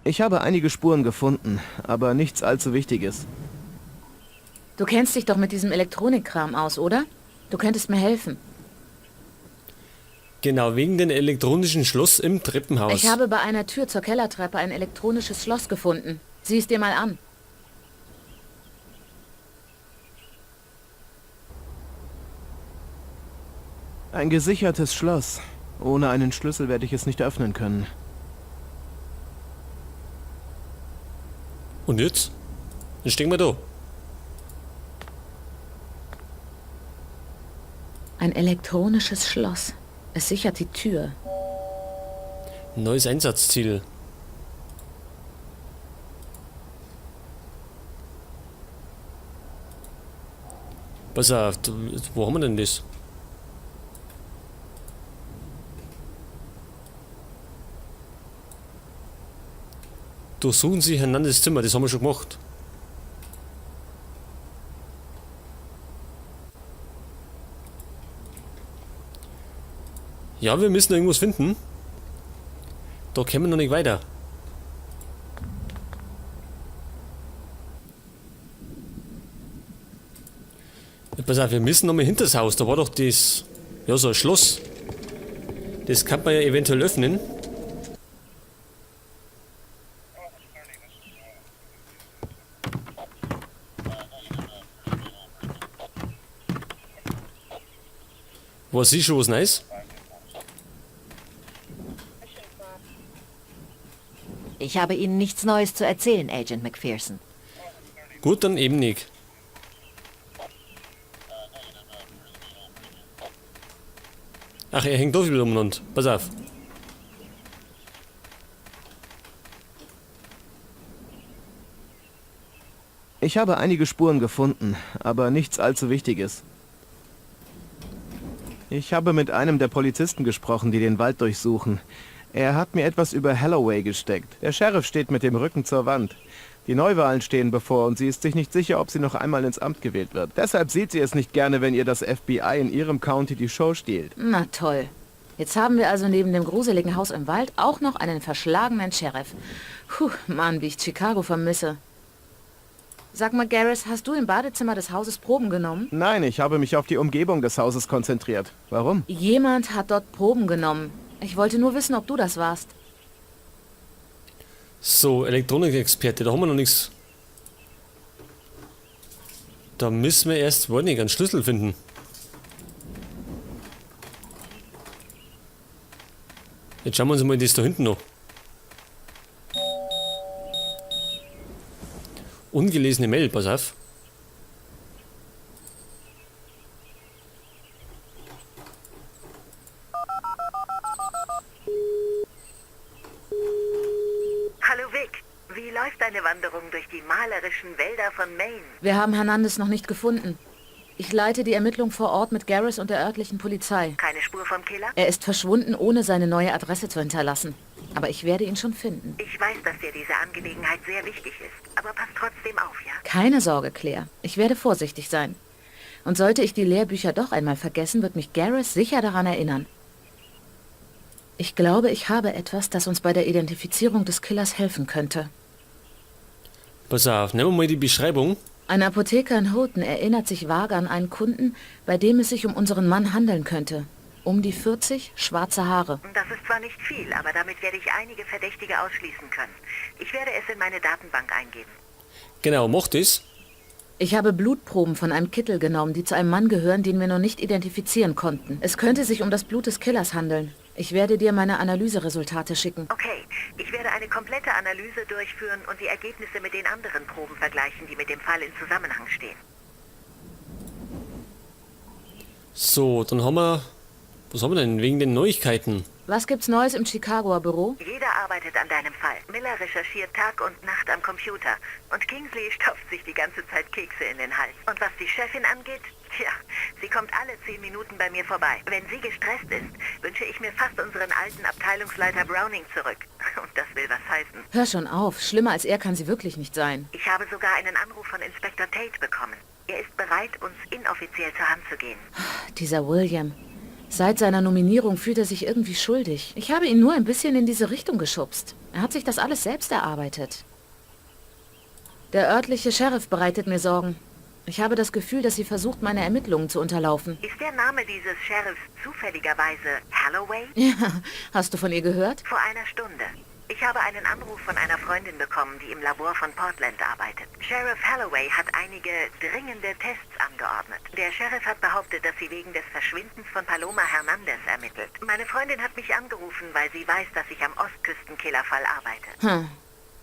Ich habe einige Spuren gefunden, aber nichts allzu Wichtiges. Du kennst dich doch mit diesem Elektronikkram aus, oder? Du könntest mir helfen. Genau, wegen dem elektronischen Schloss im Treppenhaus. Ich habe bei einer Tür zur Kellertreppe ein elektronisches Schloss gefunden. Sieh es dir mal an. Ein gesichertes Schloss. Ohne einen Schlüssel werde ich es nicht öffnen können. Und jetzt? Dann stehen wir da. Ein elektronisches Schloss. Es sichert die Tür. Neues Einsatzziel. Pass auf, wo haben wir denn das? Durchsuchen Sie Hernandez Zimmer, das haben wir schon gemacht. Ja, wir müssen irgendwas finden. Da kommen wir noch nicht weiter. Ja, pass auf, wir müssen noch mal hinter das Haus. Da war doch das... Ja, so ein Schloss. Das kann man ja eventuell öffnen. Was ist schon was Neues? Ich habe Ihnen nichts Neues zu erzählen, Agent McPherson. Gut, dann eben nicht. Ach, er hängt doch wieder umeinander. Pass auf. Ich habe einige Spuren gefunden, aber nichts allzu Wichtiges. Ich habe mit einem der Polizisten gesprochen, die den Wald durchsuchen. Er hat mir etwas über Holloway gesteckt. Der Sheriff steht mit dem Rücken zur Wand. Die Neuwahlen stehen bevor und sie ist sich nicht sicher, ob sie noch einmal ins Amt gewählt wird. Deshalb sieht sie es nicht gerne, wenn ihr das FBI in ihrem County die Show stiehlt. Na toll. Jetzt haben wir also neben dem gruseligen Haus im Wald auch noch einen verschlagenen Sheriff. Puh, Mann, wie ich Chicago vermisse. Sag mal, Garrus, hast du im Badezimmer des Hauses Proben genommen? Nein, ich habe mich auf die Umgebung des Hauses konzentriert. Warum? Jemand hat dort Proben genommen. Ich wollte nur wissen, ob du das warst. So, Elektronikexperte, da haben wir noch nichts. Da müssen wir erst, wollen nicht, einen Schlüssel finden. Jetzt schauen wir uns mal das da hinten noch. Ungelesene Mail, pass auf. Hallo Vic, wie läuft deine Wanderung durch die malerischen Wälder von Maine? Wir haben Hernandez noch nicht gefunden. Ich leite die Ermittlung vor Ort mit Garrus und der örtlichen Polizei. Keine Spur vom Killer? Er ist verschwunden, ohne seine neue Adresse zu hinterlassen. Aber ich werde ihn schon finden. Ich weiß, dass dir diese Angelegenheit sehr wichtig ist, aber pass trotzdem auf, ja? Keine Sorge, Claire. Ich werde vorsichtig sein. Und sollte ich die Lehrbücher doch einmal vergessen, wird mich Garrus sicher daran erinnern. Ich glaube, ich habe etwas, das uns bei der Identifizierung des Killers helfen könnte. Pass auf, nehmen wir mal die Beschreibung. Ein Apotheker in Houghton erinnert sich vage an einen Kunden, bei dem es sich um unseren Mann handeln könnte. Um die 40, schwarze Haare. Das ist zwar nicht viel, aber damit werde ich einige Verdächtige ausschließen können. Ich werde es in meine Datenbank eingeben. Genau, macht es. Ich habe Blutproben von einem Kittel genommen, die zu einem Mann gehören, den wir noch nicht identifizieren konnten. Es könnte sich um das Blut des Killers handeln. Ich werde dir meine Analyseresultate schicken. Okay, ich werde eine komplette Analyse durchführen und die Ergebnisse mit den anderen Proben vergleichen, die mit dem Fall in Zusammenhang stehen. So, dann haben wir... Was haben wir denn? Wegen den Neuigkeiten. Was gibt's Neues im Chicagoer Büro? Jeder arbeitet an deinem Fall. Miller recherchiert Tag und Nacht am Computer. Und Kingsley stopft sich die ganze Zeit Kekse in den Hals. Und was die Chefin angeht, tja, sie kommt alle 10 Minuten bei mir vorbei. Wenn sie gestresst ist, wünsche ich mir fast unseren alten Abteilungsleiter Browning zurück. Und das will was heißen. Hör schon auf. Schlimmer als er kann sie wirklich nicht sein. Ich habe sogar einen Anruf von Inspektor Tate bekommen. Er ist bereit, uns inoffiziell zur Hand zu gehen. Dieser William. Seit seiner Nominierung fühlt er sich irgendwie schuldig. Ich habe ihn nur ein bisschen in diese Richtung geschubst. Er hat sich das alles selbst erarbeitet. Der örtliche Sheriff bereitet mir Sorgen. Ich habe das Gefühl, dass sie versucht, meine Ermittlungen zu unterlaufen. Ist der Name dieses Sheriffs zufälligerweise Holloway? Ja, hast du von ihr gehört? Vor einer Stunde. Ich habe einen Anruf von einer Freundin bekommen, die im Labor von Portland arbeitet. Sheriff Holloway hat einige dringende Tests angeordnet. Der Sheriff hat behauptet, dass sie wegen des Verschwindens von Paloma Hernandez ermittelt. Meine Freundin hat mich angerufen, weil sie weiß, dass ich am Ostküstenkillerfall arbeite.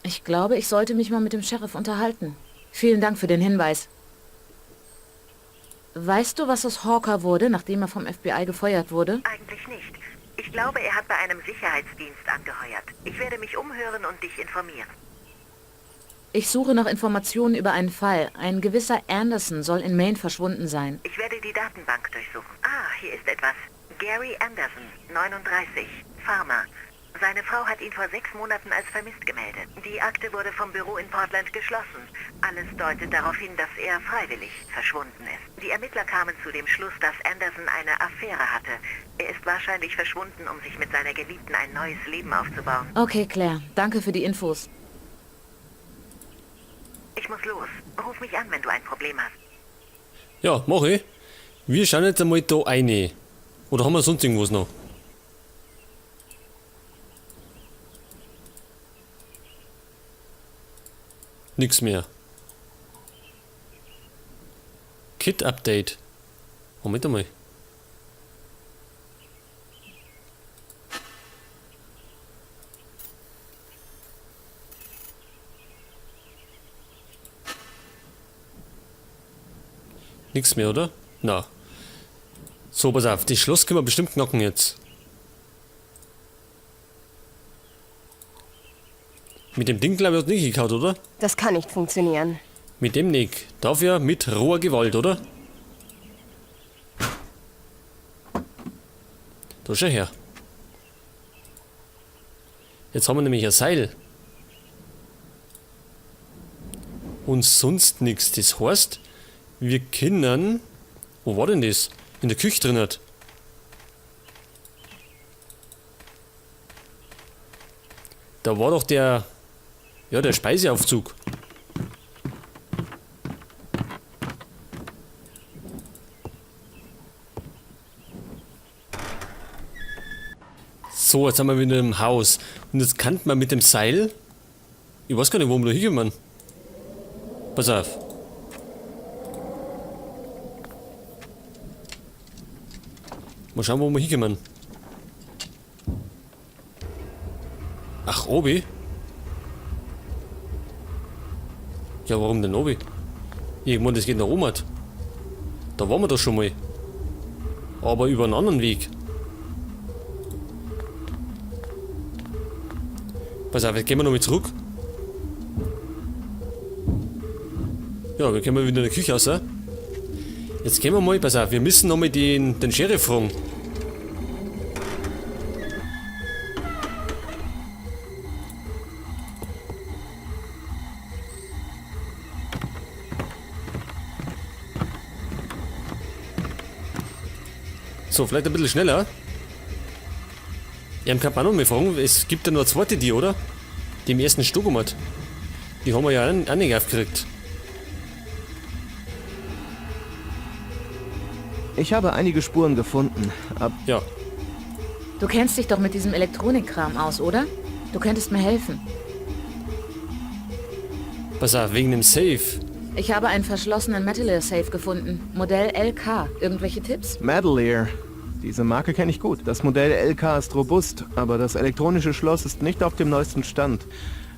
Ich glaube, ich sollte mich mal mit dem Sheriff unterhalten. Vielen Dank für den Hinweis. Weißt du, was aus Hawker wurde, nachdem er vom FBI gefeuert wurde? Eigentlich nicht. Ich glaube, er hat bei einem Sicherheitsdienst angeheuert. Ich werde mich umhören und dich informieren. Ich suche nach Informationen über einen Fall. Ein gewisser Anderson soll in Maine verschwunden sein. Ich werde die Datenbank durchsuchen. Ah, hier ist etwas. Gary Anderson, 39, Farmer. Seine Frau hat ihn vor 6 Monaten als vermisst gemeldet. Die Akte wurde vom Büro in Portland geschlossen. Alles deutet darauf hin, dass er freiwillig verschwunden ist. Die Ermittler kamen zu dem Schluss, dass Anderson eine Affäre hatte. Er ist wahrscheinlich verschwunden, um sich mit seiner Geliebten ein neues Leben aufzubauen. Okay, Claire. Danke für die Infos. Ich muss los. Ruf mich an, wenn du ein Problem hast. Ja, mach ich. Wir schauen jetzt einmal da rein. Oder haben wir sonst irgendwas noch? Nix mehr. Kit-Update. Moment einmal. Nix mehr, oder? Na. So, pass auf. Das Schloss können wir bestimmt knacken jetzt. Mit dem Ding, glaube ich, hat nicht gekaut, oder? Das kann nicht funktionieren. Mit dem nicht. Dafür mit roher Gewalt, oder? Da schau her. Jetzt haben wir nämlich ein Seil. Und sonst nichts. Das heißt, wir können... Wo war denn das? In der Küche drin hat. Da war doch der... Ja, der Speiseaufzug. So, jetzt sind wir wieder im Haus. Und jetzt kann man mit dem Seil... Ich weiß gar nicht, wo wir da hinkommen. Pass auf. Mal schauen, wo wir hinkommen. Ach, obi? Ja, warum denn obi? Irgendwann, das geht nach oben. Da waren wir doch schon mal. Aber über einen anderen Weg. Pass auf, jetzt gehen wir nochmal zurück. Ja, wir können wieder in der Küche raus. Jetzt gehen wir mal, pass auf, wir müssen nochmal den Sheriff fragen. So, vielleicht ein bisschen schneller. Ich kann man noch mal fragen, es gibt ja nur eine zweite die, oder? Die im ersten Stock hat. Die haben wir ja auch nicht aufgekriegt. Ich habe einige Spuren gefunden. Ja. Du kennst dich doch mit diesem Elektronikkram aus, oder? Du könntest mir helfen. Pass auf, wegen dem Safe. Ich habe einen verschlossenen Metalier-Safe gefunden. Modell LK. Irgendwelche Tipps? Metalier. Diese Marke kenne ich gut. Das Modell LK ist robust, aber das elektronische Schloss ist nicht auf dem neuesten Stand.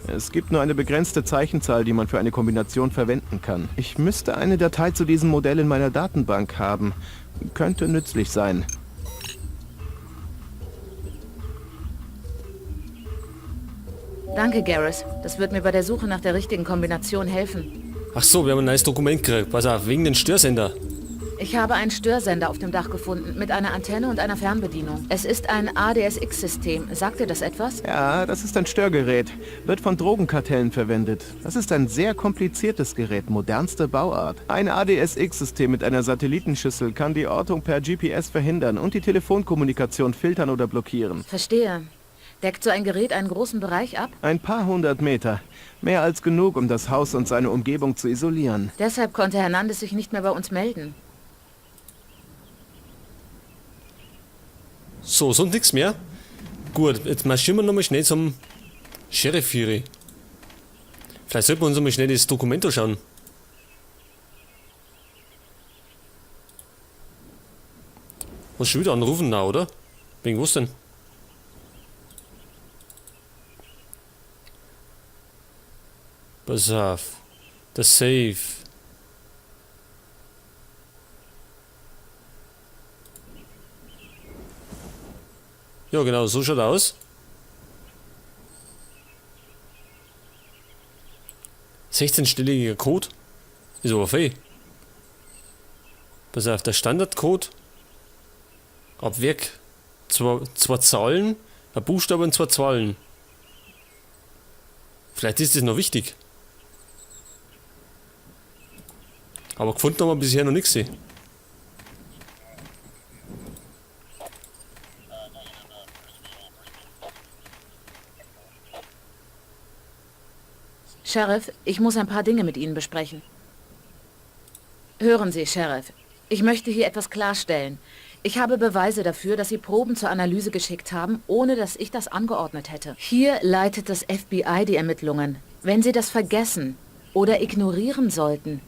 Es gibt nur eine begrenzte Zeichenzahl, die man für eine Kombination verwenden kann. Ich müsste eine Datei zu diesem Modell in meiner Datenbank haben. Könnte nützlich sein. Danke, Garrus. Das wird mir bei der Suche nach der richtigen Kombination helfen. Ach so, wir haben ein neues Dokument gekriegt. Pass auf, wegen den Störsender. Ich habe einen Störsender auf dem Dach gefunden, mit einer Antenne und einer Fernbedienung. Es ist ein ADSX-System. Sagt dir das etwas? Ja, das ist ein Störgerät. Wird von Drogenkartellen verwendet. Das ist ein sehr kompliziertes Gerät, modernste Bauart. Ein ADSX-System mit einer Satellitenschüssel kann die Ortung per GPS verhindern und die Telefonkommunikation filtern oder blockieren. Verstehe. Deckt so ein Gerät einen großen Bereich ab? Ein paar hundert Meter. Mehr als genug, um das Haus und seine Umgebung zu isolieren. Deshalb konnte Hernandez sich nicht mehr bei uns melden. So, sonst nichts mehr. Gut, jetzt marschieren wir nochmal schnell zum Sheriff Fury. Vielleicht sollten wir uns nochmal schnell das Dokument anschauen. Was schon wieder anrufen da, oder? Wegen was denn? Pass auf. Das Safe. Ja, genau, so schaut aus. 16-stelliger Code. Ist aber viel. Pass auf, der Standardcode. Ab Werk zwei Zahlen, ein Buchstabe und 2 Zahlen. Vielleicht ist das noch wichtig. Aber gefunden haben wir bisher noch nichts. Sheriff, ich muss ein paar Dinge mit Ihnen besprechen. Hören Sie, Sheriff, ich möchte hier etwas klarstellen. Ich habe Beweise dafür, dass Sie Proben zur Analyse geschickt haben, ohne dass ich das angeordnet hätte. Hier leitet das FBI die Ermittlungen. Wenn Sie das vergessen oder ignorieren sollten,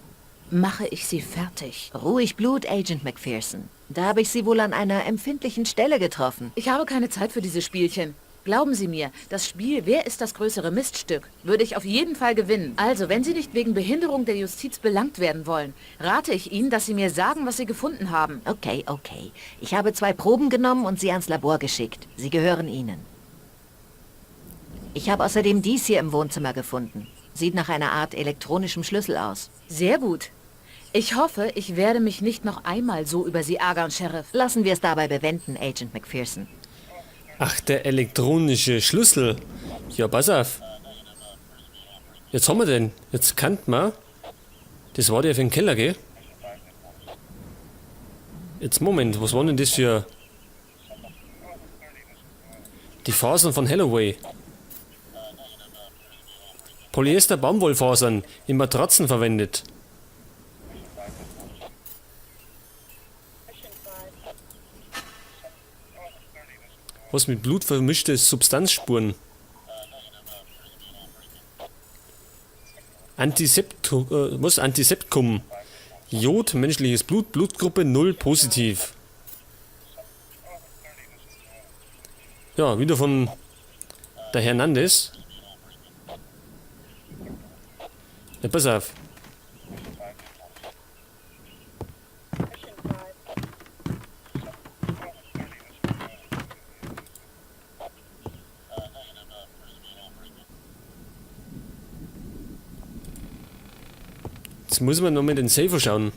mache ich Sie fertig. Ruhig Blut, Agent McPherson. Da habe ich Sie wohl an einer empfindlichen Stelle getroffen. Ich habe keine Zeit für diese Spielchen. Glauben Sie mir, das Spiel "Wer ist das größere Miststück" würde ich auf jeden Fall gewinnen. Also, wenn Sie nicht wegen Behinderung der Justiz belangt werden wollen, rate ich Ihnen, dass Sie mir sagen, was Sie gefunden haben. Okay. Ich habe 2 Proben genommen und sie ans Labor geschickt. Sie gehören Ihnen. Ich habe außerdem dies hier im Wohnzimmer gefunden. Sieht nach einer Art elektronischem Schlüssel aus. Sehr gut. Ich hoffe, ich werde mich nicht noch einmal so über Sie ärgern, Sheriff. Lassen wir es dabei bewenden, Agent McPherson. Ach, der elektronische Schlüssel. Ja, pass auf. Jetzt haben wir den. Jetzt kannt man. Das war der für den Keller, gell? Jetzt, Moment, was waren denn das für... Die Fasern von Holloway. Polyester-Baumwollfasern in Matratzen verwendet. Was mit Blut vermischte Substanzspuren. Antiseptikum. Jod, menschliches Blut, Blutgruppe 0 positiv. Ja, wieder von der Hernandez. Ja, pass auf. Jetzt muss man noch mal den Safer schauen.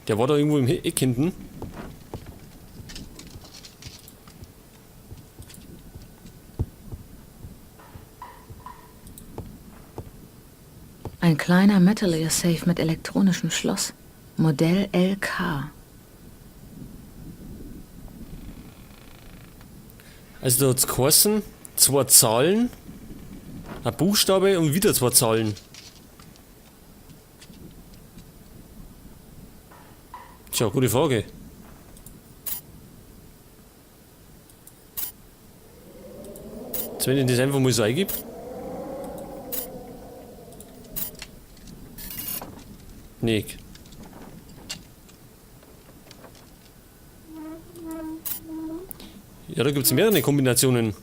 Der war da irgendwo im Eck hinten. Ein kleiner Metallier-Safe mit elektronischem Schloss. Modell LK. Also da hat es geheißen, 2 Zahlen, ein Buchstabe und wieder 2 Zahlen. Tja, gute Frage. Jetzt, wenn ich das einfach mal so eingebe. Nick. Ja, da gibt es mehrere Kombinationen.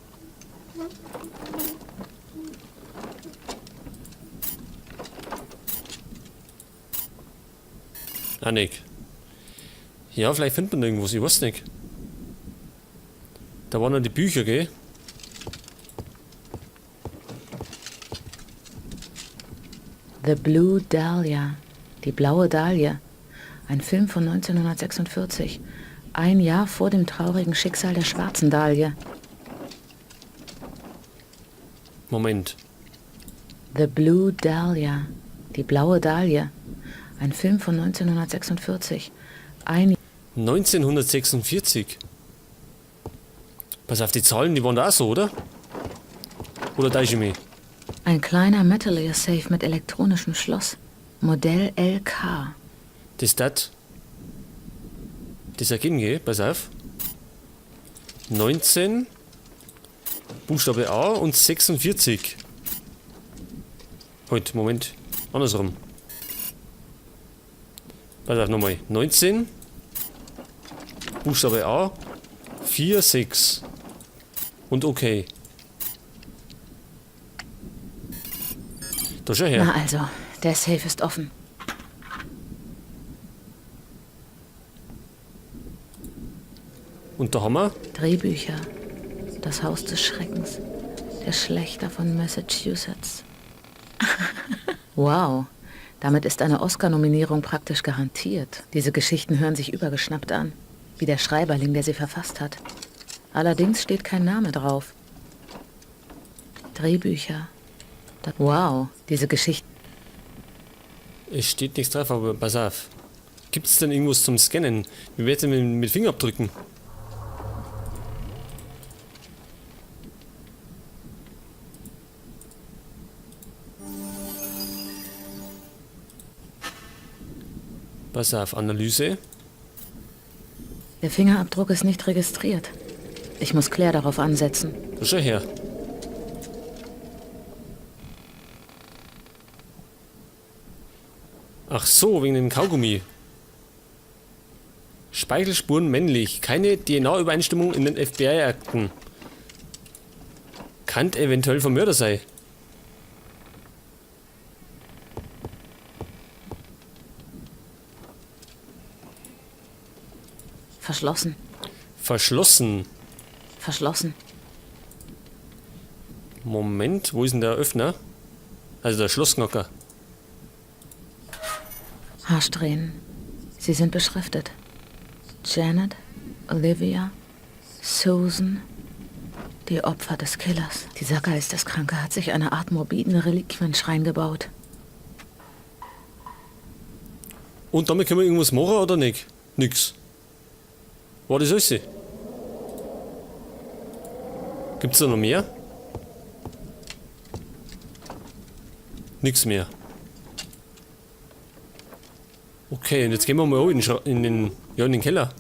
Ah, Nick. Ja, vielleicht findet man irgendwas, ich weiß nicht. Da waren noch die Bücher, gell? The Blue Dahlia. Die blaue Dahlie. Ein Film von 1946. Ein Jahr vor dem traurigen Schicksal der schwarzen Dahlie. Moment. The Blue Dahlia. Die blaue Dahlie. Ein Film von 1946. 1946. Pass auf, die Zahlen, die waren da auch so, oder? Oder täusche ich mich? Ein kleiner Metalier Safe mit elektronischem Schloss. Modell LK. Das ergeben, gell? Pass auf. 19, Buchstabe A und 46. Halt, Moment. Andersrum. Pass auf, nochmal. 19, Buchstabe A, 4, 6. Und okay. Da schau her. Na also, der Safe ist offen. Und da haben wir Drehbücher. Das Haus des Schreckens. Der Schlächter von Massachusetts. Wow. Damit ist eine Oscar-Nominierung praktisch garantiert. Diese Geschichten hören sich übergeschnappt an. Wie der Schreiberling, der sie verfasst hat. Allerdings steht kein Name drauf. Drehbücher. Wow, diese Geschichten. Es steht nichts drauf, aber pass auf. Gibt es denn irgendwas zum Scannen? Wie wär's denn mit Fingerabdrücken? Pass auf, Analyse. Der Fingerabdruck ist nicht registriert. Ich muss Claire darauf ansetzen. Schau her. Ach so, wegen dem Kaugummi. Speichelspuren männlich. Keine DNA-Übereinstimmung in den FBI-Akten. Kann eventuell vom Mörder sein. Verschlossen. Verschlossen. Verschlossen. Moment, wo ist denn der Öffner? Also der Schlossknocker. Haarsträhnen. Sie sind beschriftet. Janet, Olivia, Susan, die Opfer des Killers. Dieser Geisteskranke hat sich eine Art morbiden Reliquienschrein gebaut. Und damit können wir irgendwas machen oder nicht? Nix. War das alles? Gibt's da noch mehr? Nix mehr. Okay, und jetzt gehen wir mal in den Keller.